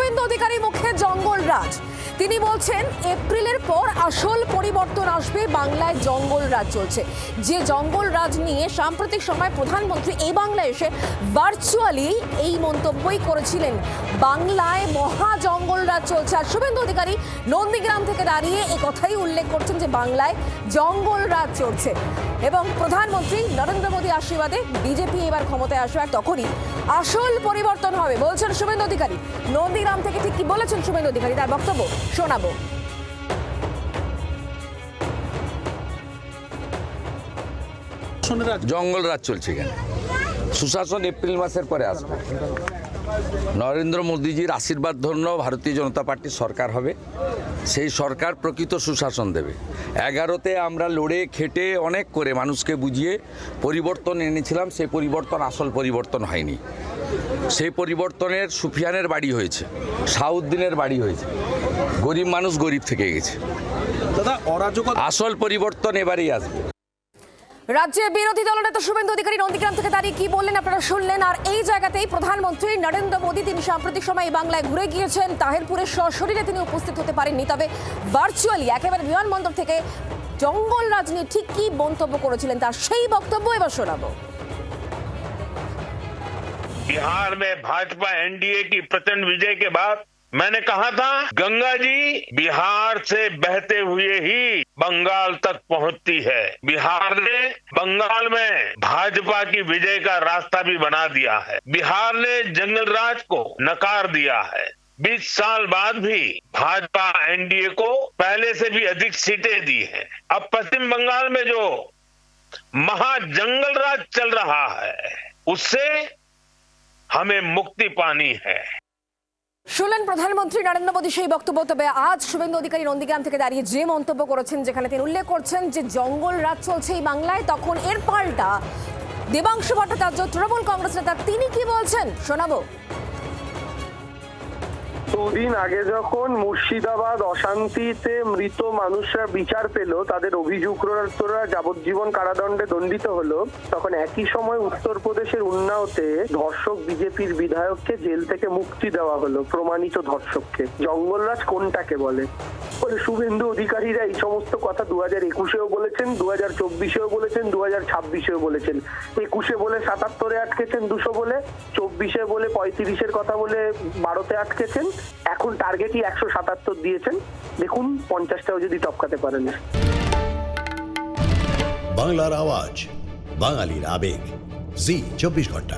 শুভেন্দু অধিকারী মুখে জঙ্গল রাজ। তিনি বলছেন এপ্রিলের পর আসল পরিবর্তন আসবে, বাংলায় জঙ্গল রাজ চলছে। যে জঙ্গল রাজ নিয়ে সাম্প্রতিক সময় প্রধানমন্ত্রী এই বাংলায় এসে ভার্চুয়ালি এই মন্তব্যই করেছিলেন, বাংলায় মহা জঙ্গল রাজ চলছে। আর শুভেন্দু অধিকারী নন্দীগ্রাম থেকে দাঁড়িয়ে এই কথাই উল্লেখ করছেন যে বাংলায় জঙ্গল রাজ চলছে এবং প্রধানমন্ত্রী নরেন্দ্র মোদী আশীর্বাদে বিজেপি এবার ক্ষমতায় আসবে আর তখনই আসল পরিবর্তন হবে বলছেন শুভেন্দু অধিকারী। নন্দীগ্রাম থেকে ঠিক কি বলেছেন শুভেন্দু অধিকারী, তার বক্তব্য শোনাবো। জঙ্গল রাজ চলছে এখানে, সুশাসন এপ্রিল মাসের পরে আসবে। নরেন্দ্র মোদীজির আশীর্বাদ ধন্য ভারতীয় জনতা পার্টির সরকার হবে, সেই সরকার প্রকৃত সুশাসন দেবে। 11তে আমরা লড়ে খেটে অনেক করে মানুষকে বুঝিয়ে পরিবর্তন এনেছিলাম, সেই পরিবর্তন আসল পরিবর্তন হয়নি। সেই পরিবর্তনের সুফিয়ানের বাড়ি হয়েছে, শাহাউদ্দিনের বাড়ি হয়েছে, গরিব মানুষ গরিব থেকে গেছে। দাদা, আসল পরিবর্তন এবারেই আসবে। রাজ্যের বিরোধী দলনেতা শুভেন্দু অধিকারী নন্দীগ্রাম থেকে দাঁড়িয়ে কি বললেন আপনারা শুনলেন। আর এই জায়গাতেই প্রধানমন্ত্রী নরেন্দ্র মোদী তিনি সাম্প্রতিক সময় বাংলায় ঘুরে গিয়েছেন, তাহিরপুরে সশরীরে তিনি উপস্থিত হতে পারেননি, তবে ভার্চুয়ালি একেবারে বিমানবন্দর থেকে জঙ্গল রাজ নিয়ে ঠিক কি মন্তব্য করেছিলেন তার সেই বক্তব্য এবার শোনাবো। बिहार में भाजपा एनडीए की प्रचंड विजय के बाद मैंने कहा था, गंगा जी बिहार से बहते हुए ही बंगाल तक पहुंचती है। बिहार ने बंगाल में भाजपा की विजय का रास्ता भी बना दिया है। बिहार ने जंगल राज को नकार दिया है। 20 साल बाद भी भाजपा एनडीए को पहले से भी अधिक सीटें दी हैं। अब पश्चिम बंगाल में जो महाजंगल राज चल रहा है उससे हमें मुक्ति पानी है। শুনলেন প্রধানমন্ত্রী নরেন্দ্র মোদী সেই বক্তব্য। তবে আজ শুভেন্দু অধিকারী নন্দীগ্রাম থেকে দাঁড়িয়ে যে মন্তব্য করেছেন, যেখানে তিনি উল্লেখ করছেন যে জঙ্গল রাজ চলছে এই বাংলায়, তখন এর পাল্টা দেবাংশু ভট্টাচার্য তৃণমূল কংগ্রেস নেতা তিনি কি বলছেন শোনাবো। দুদিন আগে যখন মুর্শিদাবাদ অশান্তিতে মৃত মানুষরা বিচার পেল, তাদের অভিযুক্তরা যাবজ্জীবন কারাদণ্ডে দণ্ডিত হলো, তখন একই সময় উত্তরপ্রদেশের উন্নাওতে ধর্ষক বিজেপির বিধায়ককে জেল থেকে মুক্তি দেওয়া হলো, প্রমাণিত ধর্ষককে। জঙ্গলরাজ কোনটাকে বলে? শুভেন্দু অধিকারীরা এই সমস্ত কথা 2021-এও বলেছেন, 2024-এও বলেছেন, 2026-এও বলেছেন। 21-এ বলে 77-এ আটকেছেন 200 বলে, 24-এ বলে 35-এর কথা বলে 12-তে আটকেছেন, এখন টার্গেটই 177 দিয়েছেন। দেখুন 50টাও যদি টপকাতে পারেন। বাংলার আওয়াজ, বাঙালির আবেগ, জি 24 ঘন্টা।